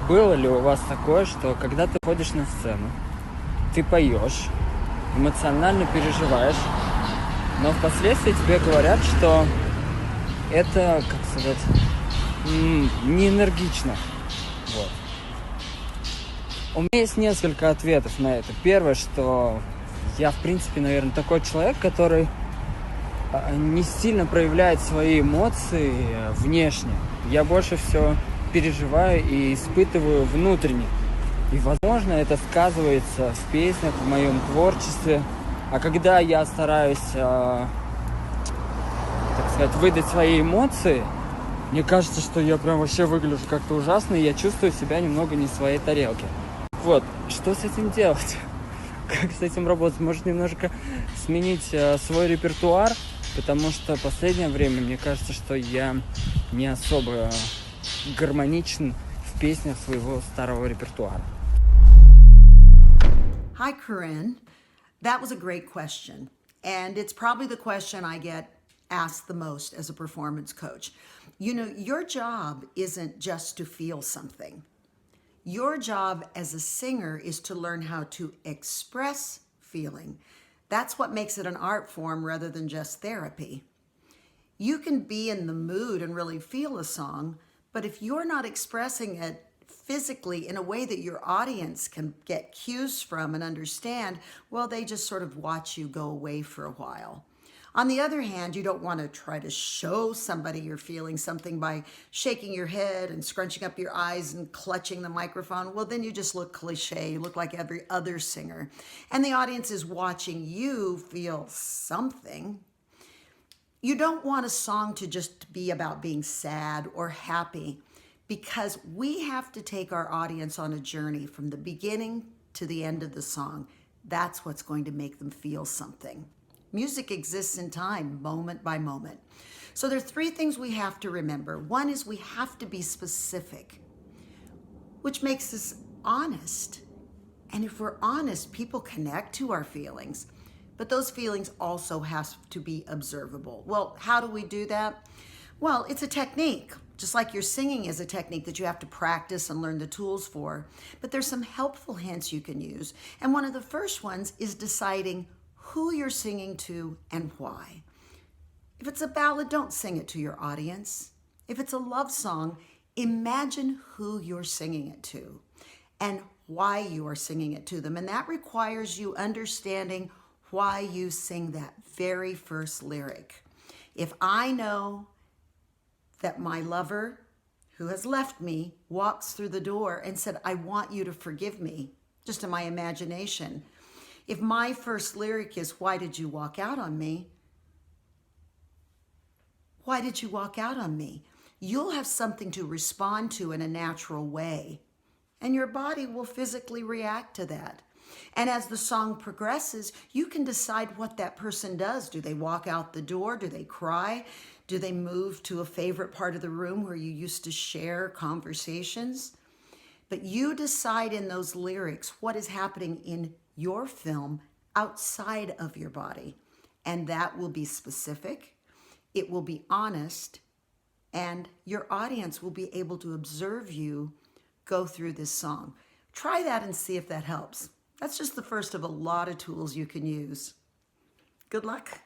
Было ли у вас такое, что когда ты ходишь на сцену, ты поешь, эмоционально переживаешь, но впоследствии тебе говорят, что это, как сказать, не энергично. Вот. У меня есть несколько ответов на это. Первое, что я, в принципе, наверное, такой человек, который не сильно проявляет свои эмоции внешне. Я больше все переживаю и испытываю внутренне. И, возможно, это сказывается в песнях, в моем творчестве. А когда я стараюсь, так сказать, выдать свои эмоции, мне кажется, что я прям вообще выгляжу как-то ужасно, и я чувствую себя немного не в своей тарелке. Вот, что с этим делать? Как с этим работать? Может, немножко сменить свой репертуар? Потому что в последнее время мне кажется, что я не особо гармоничен в песнях своего старого репертуара. Hi, Corinne. That was a great question. And it's probably the question I get asked the most as a performance coach. You know, your job isn't just to feel something. Your job as a singer is to learn how to express feeling. That's what makes it an art form rather than just therapy. You can be in the mood and really feel a song, but if you're not expressing it physically in a way that your audience can get cues from and understand, well, they just sort of watch you go away for a while. On the other hand, you don't want to try to show somebody you're feeling something by shaking your head and scrunching up your eyes and clutching the microphone. Well, then you just look cliche. You look like every other singer. And the audience is watching you feel something. You don't want a song to just be about being sad or happy, because we have to take our audience on a journey from the beginning to the end of the song. That's what's going to make them feel something. Music exists in time, moment by moment. So there are three things we have to remember. One is we have to be specific, which makes us honest. And if we're honest, people connect to our feelings. But those feelings also have to be observable. Well, how do we do that? Well, it's a technique. Just like your singing is a technique that you have to practice and learn the tools for. But there's some helpful hints you can use. And one of the first ones is deciding who you're singing to and why. If it's a ballad, don't sing it to your audience. If it's a love song, imagine who you're singing it to and why you are singing it to them. And that requires you understanding why you sing that very first lyric. If I know that my lover who has left me walks through the door and said, I want you to forgive me, just in my imagination. If my first lyric is, why did you walk out on me? Why did you walk out on me? You'll have something to respond to in a natural way, and your body will physically react to that. And as the song progresses, you can decide what that person does. Do they walk out the door? Do they cry? Do they move to a favorite part of the room where you used to share conversations? But you decide in those lyrics what is happening in your film outside of your body. And that will be specific, it will be honest, and your audience will be able to observe you go through this song. Try that and see if that helps. That's just the first of a lot of tools you can use. Good luck.